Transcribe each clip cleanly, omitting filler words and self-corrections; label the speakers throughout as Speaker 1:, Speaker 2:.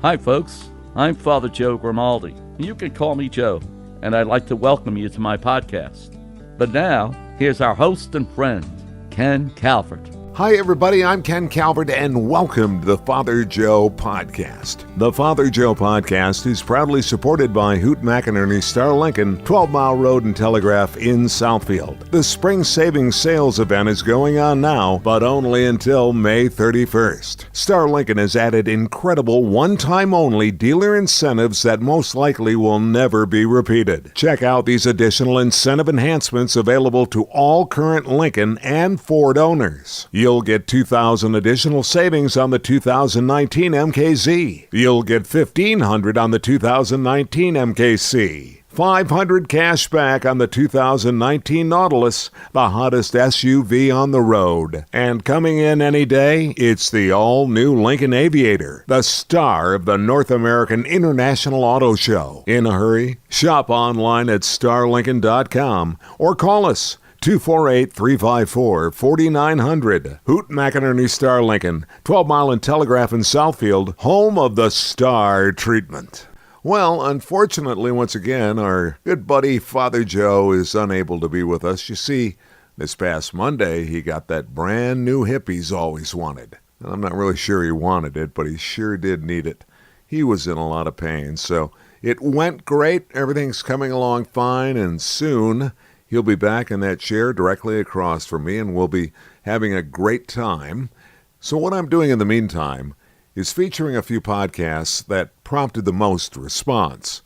Speaker 1: Hi, folks. I'm Father Joe Grimaldi. You can call me Joe, and I'd like to welcome you to my podcast. But now, here's our host and friend, Ken Calvert.
Speaker 2: Hi, everybody. I'm Ken Calvert, and welcome to the Father Joe Podcast. The Father Joe Podcast is proudly supported by Hoot McInerney Star Lincoln, 12 Mile Road and Telegraph in Southfield. The Spring Savings Sales event is going on now, but only until May 31st. Star Lincoln has added incredible one-time-only dealer incentives that most likely will never be repeated. Check out these additional incentive enhancements available to all current Lincoln and Ford owners. You'll get $2,000 additional savings on the 2019 MKZ. You'll get $1,500 on the 2019 MKC. $500 cash back on the 2019 Nautilus, the hottest SUV on the road. And coming in any day, it's the all-new Lincoln Aviator, the star of the North American International Auto Show. In a hurry? Shop online at starlincoln.com or call us 248-354-4900. Hoot McInerney Star Lincoln, 12 Mile and Telegraph in Southfield, home of the Star Treatment. Well, unfortunately, once again, our good buddy Father Joe is unable to be with us. You see, this past Monday, he got that brand new hip he's always wanted. And I'm not really sure he wanted it, but he sure did need it. He was in a lot of pain, so it went great. Everything's coming along fine, and soon he'll be back in that chair directly across from me, and we'll be having a great time. So what I'm doing in the meantime is featuring a few podcasts that prompted the most response.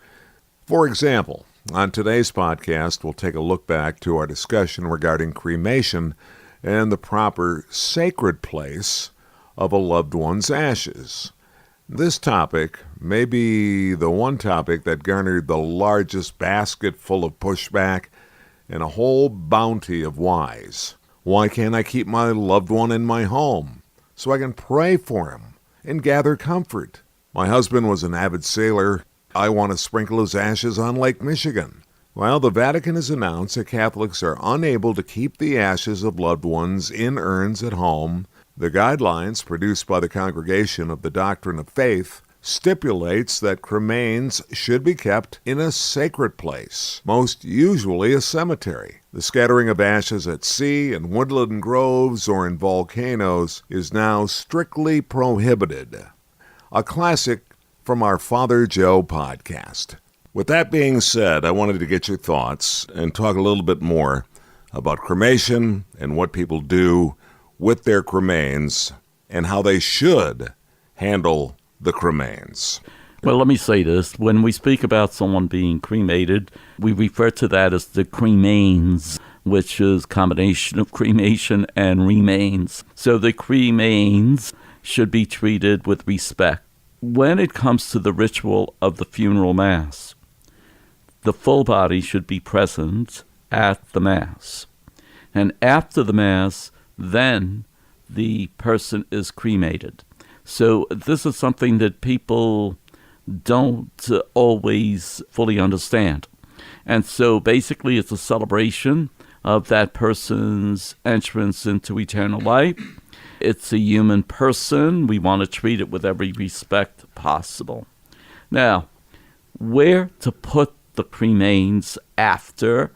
Speaker 2: For example, on today's podcast, we'll take a look back to our discussion regarding cremation and the proper sacred place of a loved one's ashes. This topic may be the one topic that garnered the largest basket full of pushback and a whole bounty of whys. Why can't I keep my loved one in my home so I can pray for him and gather comfort? My husband was an avid sailor. I want to sprinkle his ashes on Lake Michigan. Well, the Vatican has announced that Catholics are unable to keep the ashes of loved ones in urns at home. The guidelines produced by the Congregation of the Doctrine of Faith stipulates that cremains should be kept in a sacred place, most usually a cemetery. The scattering of ashes at sea, in woodland groves, or in volcanoes is now strictly prohibited. A classic from our Father Joe podcast. With that being said, I wanted to get your thoughts and talk a little bit more about cremation and what people do with their cremains and how they should handle the cremains.
Speaker 1: Well, let me say this. When we speak about someone being cremated, we refer to that as the cremains, which is a combination of cremation and remains. So the cremains should be treated with respect. When it comes to the ritual of the funeral mass, the full body should be present at the mass. And after the mass, then the person is cremated. So this is something that people don't always fully understand. And so basically it's a celebration of that person's entrance into eternal life. It's a human person. We want to treat it with every respect possible. Now, where to put the cremains after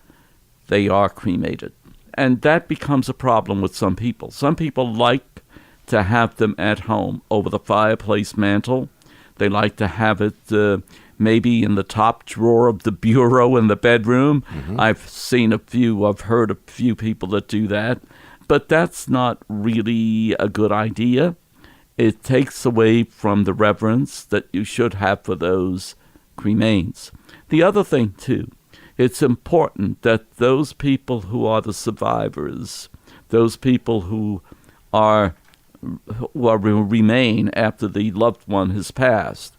Speaker 1: they are cremated? And that becomes a problem with some people. Some people like to have them at home over the fireplace mantle. They like to have it maybe in the top drawer of the bureau in the bedroom. Mm-hmm. I've heard a few people that do that. But that's not really a good idea. It takes away from the reverence that you should have for those cremains. The other thing, too, it's important that those people who are the survivors, those people who remain after the loved one has passed,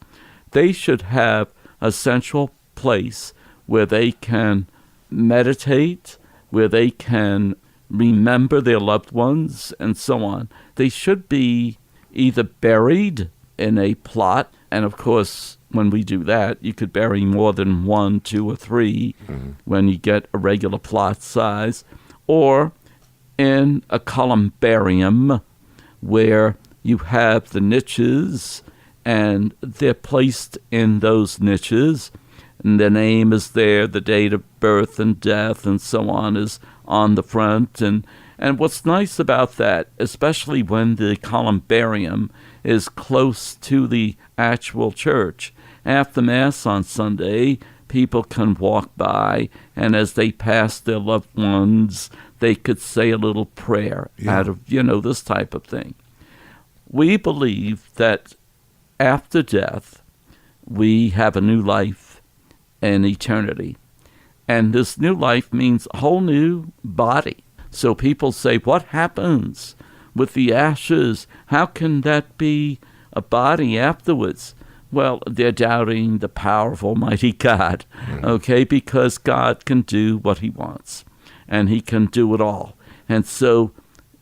Speaker 1: they should have a central place where they can meditate, where they can remember their loved ones, and so on. They should be either buried in a plot, and of course, when we do that, you could bury more than 1, 2, or 3 when you get a regular plot size, or in a columbarium where you have the niches and they're placed in those niches, and their name is there, the date of birth and death and so on is on the front. And what's nice about that, especially when the columbarium is close to the actual church, after Mass on Sunday, people can walk by, and as they pass their loved ones, they could say a little prayer out of, this type of thing. We believe that after death, we have a new life and eternity. And this new life means a whole new body. So people say, what happens with the ashes? How can that be a body afterwards? Well, they're doubting the power of Almighty God, okay, because God can do what he wants, and he can do it all. And so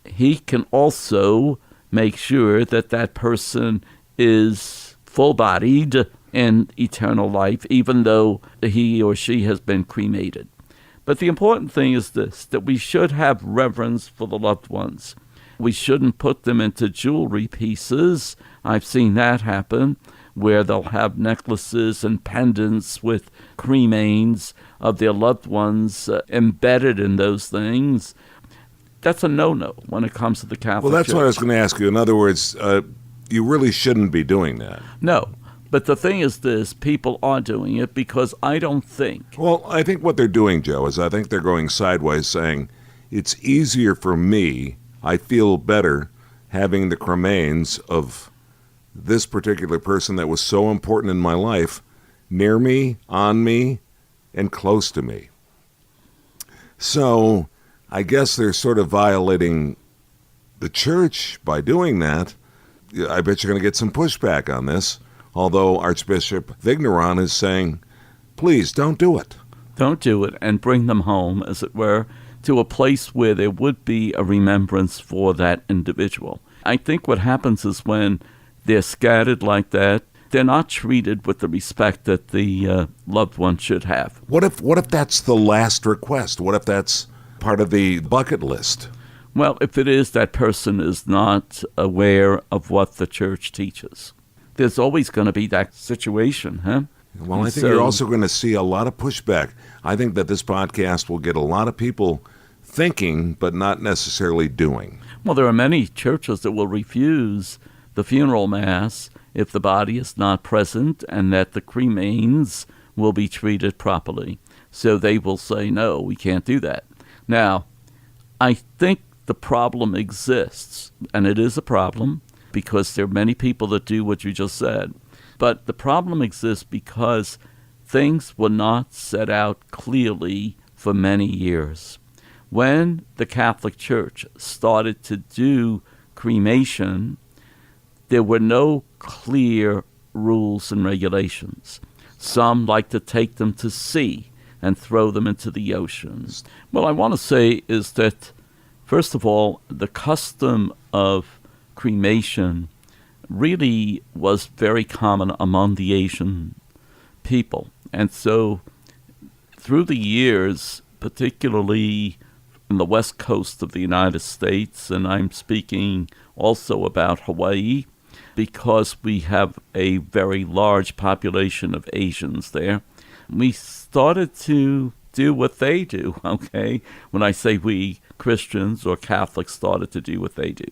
Speaker 1: he can also make sure that that person is full-bodied in eternal life, even though he or she has been cremated. But the important thing is this, that we should have reverence for the loved ones. We shouldn't put them into jewelry pieces. I've seen that happen, where they'll have necklaces and pendants with cremains of their loved ones embedded in those things. That's a no-no when it comes to the Catholic Church.
Speaker 2: Well, that's what I was going to ask you. In other words, you really shouldn't be doing that.
Speaker 1: No. But the thing is this, people are doing it because I don't think.
Speaker 2: Well, I think what they're doing, Joe, is I think they're going sideways, saying, it's easier for me, I feel better having the cremains of this particular person that was so important in my life near me, on me, and close to me. So I guess they're sort of violating the church by doing that. I bet you're going to get some pushback on this, although Archbishop Vigneron is saying, please don't do it.
Speaker 1: Don't do it, and bring them home, as it were, to a place where there would be a remembrance for that individual. I think what happens is when they're scattered like that, they're not treated with the respect that the loved one should have.
Speaker 2: What if that's the last request? What if that's part of the bucket list?
Speaker 1: Well, if it is, that person is not aware of what the church teaches. There's always going to be that situation, huh?
Speaker 2: Well, I think you're also going to see a lot of pushback. I think that this podcast will get a lot of people thinking, but not necessarily doing.
Speaker 1: Well, there are many churches that will refuse the funeral mass if the body is not present and that the cremains will be treated properly. So they will say, no, we can't do that. Now, I think the problem exists, and it is a problem because there are many people that do what you just said. But the problem exists because things were not set out clearly for many years. When the Catholic Church started to do cremation, there were no clear rules and regulations. Some like to take them to sea and throw them into the ocean. What I want to say is that, first of all, the custom of cremation really was very common among the Asian people. And so through the years, particularly in the west coast of the United States, and I'm speaking also about Hawaii, because we have a very large population of Asians there, we started to do what they do, okay? When I say we, Christians or Catholics started to do what they do.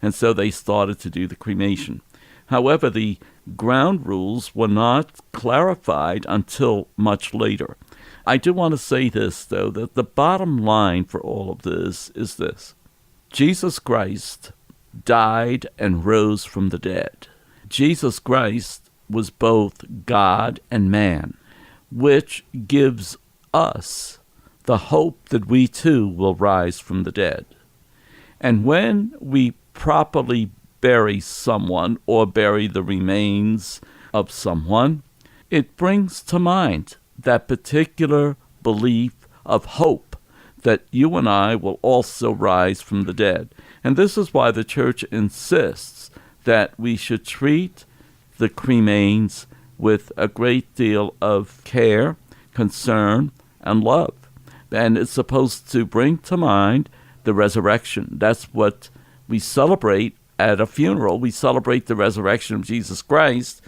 Speaker 1: And so they started to do the cremation. However, the ground rules were not clarified until much later. I do want to say this, though, that the bottom line for all of this is this. Jesus Christ died and rose from the dead. Jesus Christ was both God and man, which gives us the hope that we too will rise from the dead. And when we properly bury someone or bury the remains of someone, it brings to mind that particular belief of hope that you and I will also rise from the dead. And this is why the church insists that we should treat the cremains with a great deal of care, concern, and love. And it's supposed to bring to mind the resurrection. That's what we celebrate at a funeral, we celebrate the resurrection of Jesus Christ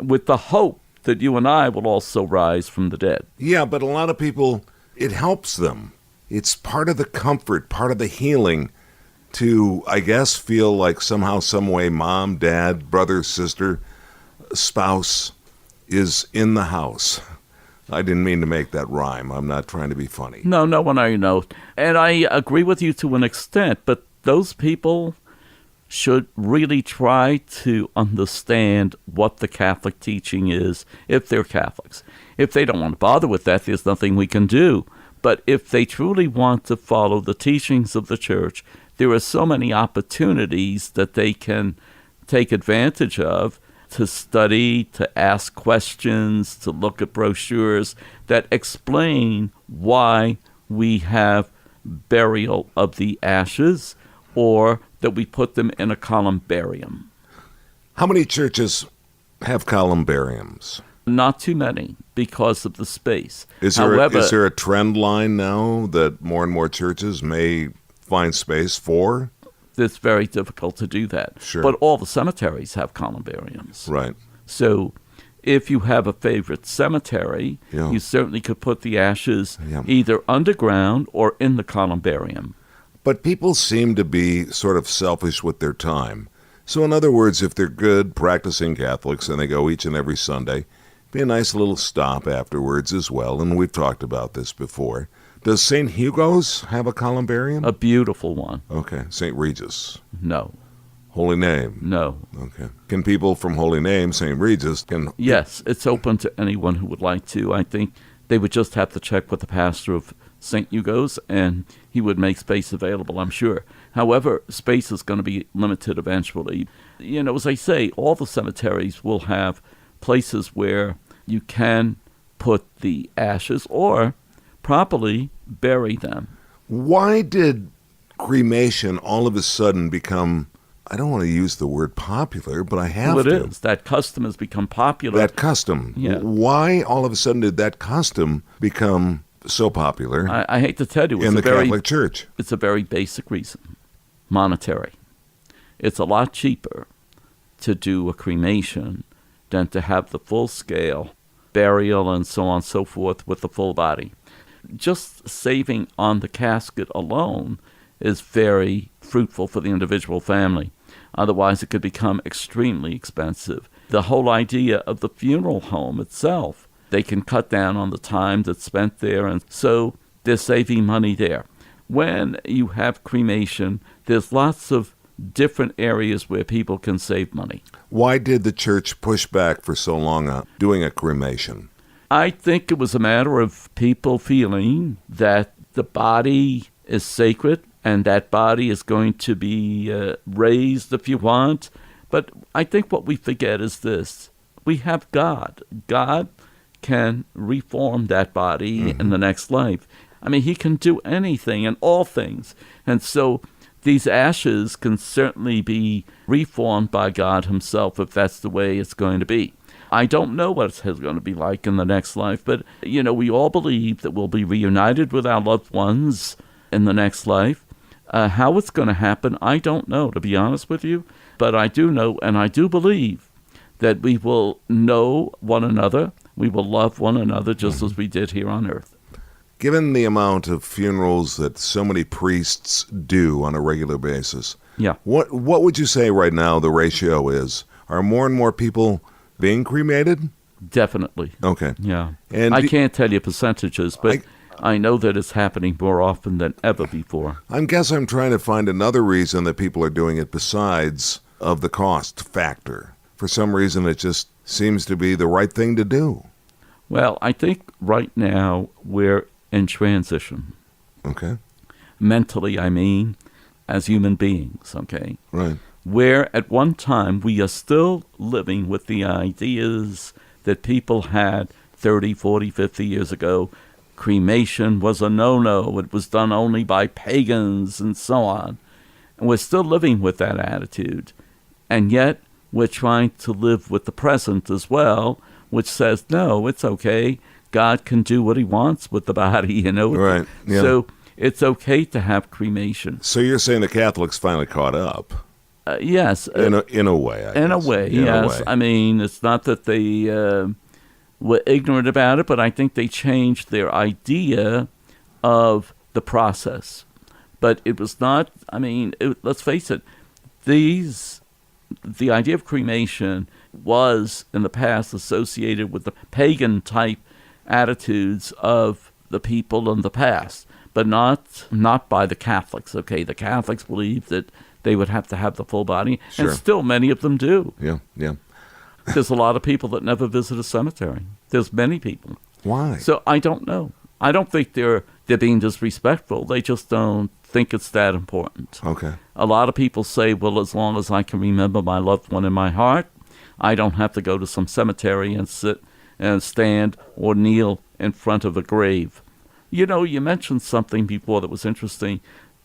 Speaker 1: with the hope that you and I will also rise from the dead.
Speaker 2: Yeah, but a lot of people, it helps them. It's part of the comfort, part of the healing to, I guess, feel like somehow, some way, mom, dad, brother, sister, spouse is in the house. I didn't mean to make that rhyme. I'm not trying to be funny.
Speaker 1: No, one I know. And I agree with you to an extent, but those people should really try to understand what the Catholic teaching is if they're Catholics. If they don't want to bother with that, there's nothing we can do. But if they truly want to follow the teachings of the Church, there are so many opportunities that they can take advantage of to study, to ask questions, to look at brochures that explain why we have burial of the ashes or that we put them in a columbarium.
Speaker 2: How many churches have columbariums?
Speaker 1: Not too many because of the space.
Speaker 2: Is there a trend line now that more and more churches may find space for?
Speaker 1: It's very difficult to do that.
Speaker 2: Sure.
Speaker 1: But all the cemeteries have columbariums.
Speaker 2: Right.
Speaker 1: So if you have a favorite cemetery,
Speaker 2: Yeah.
Speaker 1: you certainly could put the ashes either underground or in the columbarium.
Speaker 2: But people seem to be sort of selfish with their time. So in other words, if they're good practicing Catholics and they go each and every Sunday, be a nice little stop afterwards as well. And we've talked about this before. Does St. Hugo's have a columbarium?
Speaker 1: A beautiful one.
Speaker 2: Okay. St. Regis?
Speaker 1: No.
Speaker 2: Holy Name?
Speaker 1: No.
Speaker 2: Okay. Can people from Holy Name, St. Regis, can...
Speaker 1: Yes, it's open to anyone who would like to. I think they would just have to check with the pastor of St. Hugo's, and he would make space available, I'm sure. However, space is going to be limited eventually. You know, as I say, all the cemeteries will have places where you can put the ashes or properly bury them.
Speaker 2: Why did cremation all of a sudden become, I don't want to use the word popular, but I have to.
Speaker 1: Well, it is. That custom has become popular.
Speaker 2: That custom.
Speaker 1: Yeah.
Speaker 2: Why all of a sudden did that custom become so popular
Speaker 1: I hate to tell you,
Speaker 2: in the Catholic Church?
Speaker 1: It's a very basic reason. Monetary. It's a lot cheaper to do a cremation than to have the full-scale burial and so on and so forth with the full body. Just saving on the casket alone is very fruitful for the individual family. Otherwise, it could become extremely expensive. The whole idea of the funeral home itself, they can cut down on the time that's spent there, and so they're saving money there. When you have cremation, there's lots of different areas where people can save money.
Speaker 2: Why did the church push back for so long on doing a cremation?
Speaker 1: I think it was a matter of people feeling that the body is sacred and that body is going to be raised if you want. But I think what we forget is this. We have God. God can reform that body in the next life. I mean, he can do anything and all things. And so these ashes can certainly be reformed by God himself if that's the way it's going to be. I don't know what it's going to be like in the next life, but, you know, we all believe that we'll be reunited with our loved ones in the next life. How it's going to happen, I don't know, to be honest with you. But I do know, and I do believe, that we will know one another. We will love one another just as we did here on earth.
Speaker 2: Given the amount of funerals that so many priests do on a regular basis, what would you say right now the ratio is? Are more and more people being cremated?
Speaker 1: Definitely.
Speaker 2: Okay.
Speaker 1: Yeah.
Speaker 2: And
Speaker 1: I can't tell you percentages, but I know that it's happening more often than ever before.
Speaker 2: I guess I'm trying to find another reason that people are doing it besides of the cost factor. For some reason, it just seems to be the right thing to do.
Speaker 1: Well, I think right now we're in transition.
Speaker 2: Okay.
Speaker 1: Mentally, I mean, as human beings, okay?
Speaker 2: Right.
Speaker 1: Where at one time we are still living with the ideas that people had 30, 40, 50 years ago. Cremation was a no-no. It was done only by pagans and so on. And we're still living with that attitude. And yet we're trying to live with the present as well, which says, no, it's okay. God can do what he wants with the body, you know?
Speaker 2: Right. Yeah.
Speaker 1: So it's okay to have cremation.
Speaker 2: So you're saying the Catholics finally caught up?
Speaker 1: Yes.
Speaker 2: In a way, I
Speaker 1: In a
Speaker 2: guess.
Speaker 1: way,
Speaker 2: In a
Speaker 1: yes.
Speaker 2: way.
Speaker 1: I mean, it's not that they were ignorant about it, but I think they changed their idea of the process. But it was not, I mean, let's face it, the idea of cremation was in the past associated with the pagan type attitudes of the people in the past, but not by the Catholics. Okay, the Catholics believed that they would have to have the full body,
Speaker 2: Sure.
Speaker 1: and still many of them do.
Speaker 2: Yeah, yeah.
Speaker 1: There's a lot of people that never visit a cemetery. There's many people.
Speaker 2: Why?
Speaker 1: So I don't know. I don't think they're being disrespectful. They just don't think it's that important.
Speaker 2: Okay.
Speaker 1: A lot of people say, well, as long as I can remember my loved one in my heart, I don't have to go to some cemetery and sit and stand or kneel in front of a grave. You know, you mentioned something before that was interesting.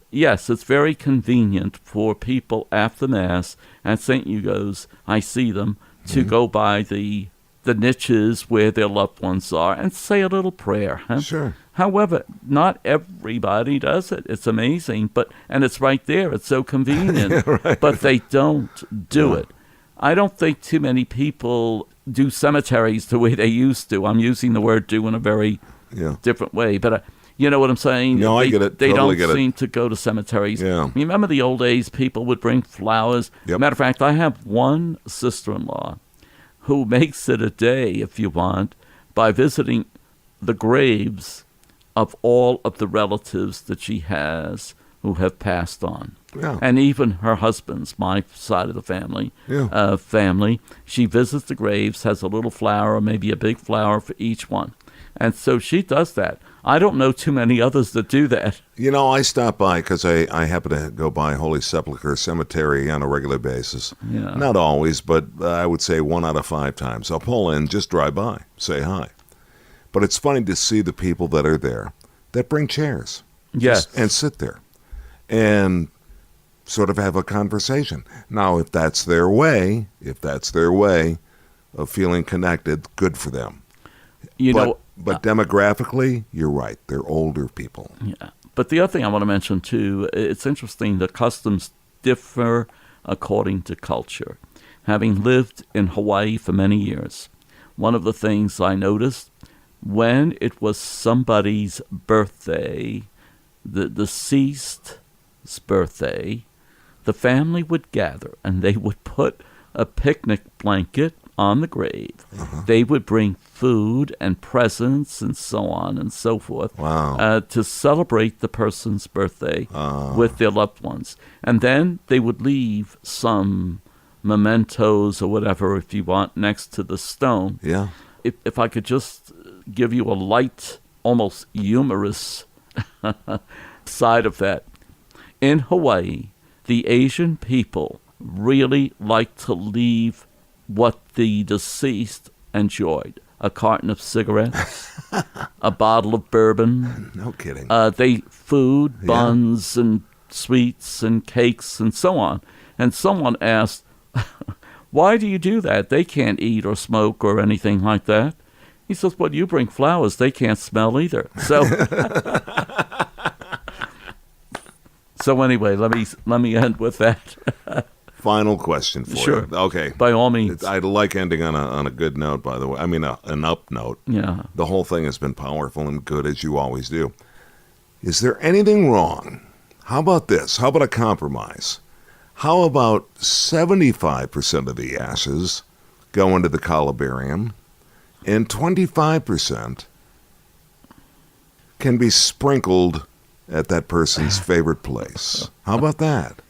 Speaker 1: Yes, it's very convenient for people after Mass, and St. Hugo's, I see them, to go by the niches where their loved ones are and say a little prayer. Huh?
Speaker 2: Sure.
Speaker 1: However, not everybody does it. It's amazing, and it's right there. It's so convenient,
Speaker 2: Right.
Speaker 1: but they don't do it. I don't think too many people do cemeteries the way they used to. I'm using the word "do" in a very different way, but you know what I'm saying?
Speaker 2: No, I get it.
Speaker 1: They
Speaker 2: Totally
Speaker 1: don't
Speaker 2: get it.
Speaker 1: seem to go to cemeteries.
Speaker 2: Yeah.
Speaker 1: Remember the old days? People would bring flowers.
Speaker 2: Yep.
Speaker 1: Matter of fact, I have one sister-in-law who makes it a day, if you want, by visiting the graves of all of the relatives that she has who have passed on.
Speaker 2: Yeah.
Speaker 1: And even her husband's, my side of the family, she visits the graves, has a little flower or maybe a big flower for each one. And so she does that. I don't know too many others that do that.
Speaker 2: You know, I stop by because I happen to go by Holy Sepulchre Cemetery on a regular basis.
Speaker 1: Yeah.
Speaker 2: Not always, but I would say 1 out of 5 times. I'll pull in, just drive by, say hi. But it's funny to see the people that are there that bring chairs.
Speaker 1: Yes.
Speaker 2: And sit there and sort of have a conversation. Now, if that's their way of feeling connected, good for them. But demographically, you're right. They're older people.
Speaker 1: Yeah. But the other thing I want to mention, too, it's interesting, the customs differ according to culture. Having lived in Hawaii for many years, one of the things I noticed, when it was somebody's birthday, the deceased's birthday, the family would gather and they would put a picnic blanket on the grave.
Speaker 2: Uh-huh.
Speaker 1: They would bring food and presents and so on and so forth.
Speaker 2: Wow.
Speaker 1: To celebrate the person's birthday with their loved ones. And then they would leave some mementos or whatever, if you want, next to the stone.
Speaker 2: Yeah.
Speaker 1: If I could just give you a light, almost humorous side of that. In Hawaii, the Asian people really like to leave what the deceased enjoyed. A carton of cigarettes, a bottle of bourbon.
Speaker 2: No kidding.
Speaker 1: Food, buns, and sweets, and cakes, and so on. And someone asked, why do you do that? They can't eat or smoke or anything like that. He says, well, you bring flowers, they can't smell either. So, so anyway, let me end with that.
Speaker 2: Final question for
Speaker 1: Sure.
Speaker 2: you. Okay.
Speaker 1: By all means.
Speaker 2: I'd like ending on a good note, by the way. I mean, an up note.
Speaker 1: Yeah.
Speaker 2: The whole thing has been powerful and good, as you always do. Is there anything wrong? How about this? How about a compromise? How about 75% of the ashes go into the columbarium and 25% can be sprinkled at that person's favorite place? How about that?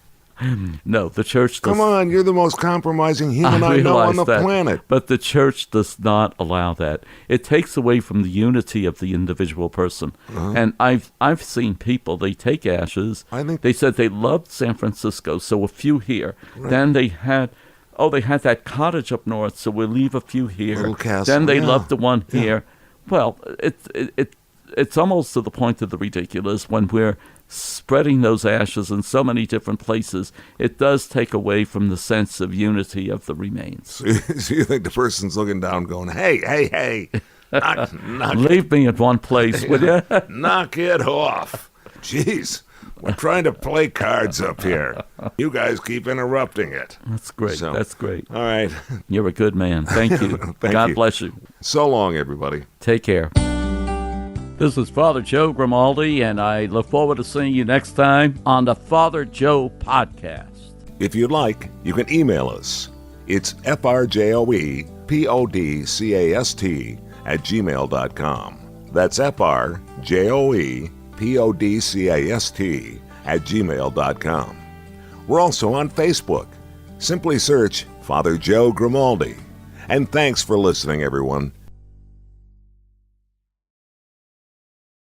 Speaker 1: No, the church does.
Speaker 2: Come on, you're the most compromising human I know on the planet.
Speaker 1: But the church does not allow that. It takes away from the unity of the individual person.
Speaker 2: Uh-huh.
Speaker 1: And I've seen people, they take ashes. They said they loved San Francisco, so a few here.
Speaker 2: Right.
Speaker 1: Then they had that cottage up north, so we'll leave a few here.
Speaker 2: Little castle.
Speaker 1: Then they loved the one here. Well, it's almost to the point of the ridiculous when we're spreading those ashes in so many different places. It does take away from the sense of unity of the remains.
Speaker 2: So you think the person's looking down going, hey, knock
Speaker 1: Leave me at one place, will you?
Speaker 2: knock it off. Jeez. We're trying to play cards up here. You guys keep interrupting it.
Speaker 1: That's great.
Speaker 2: So,
Speaker 1: That's great.
Speaker 2: All right.
Speaker 1: You're a good man. Thank you. God
Speaker 2: you.
Speaker 1: bless you.
Speaker 2: So long, everybody.
Speaker 1: Take care. This is Father Joe Grimaldi, and I look forward to seeing you next time on the Father Joe Podcast.
Speaker 2: If you'd like, you can email us. It's frjoepodcast@gmail.com. That's frjoepodcast@gmail.com. We're also on Facebook. Simply search Father Joe Grimaldi. And thanks for listening, everyone.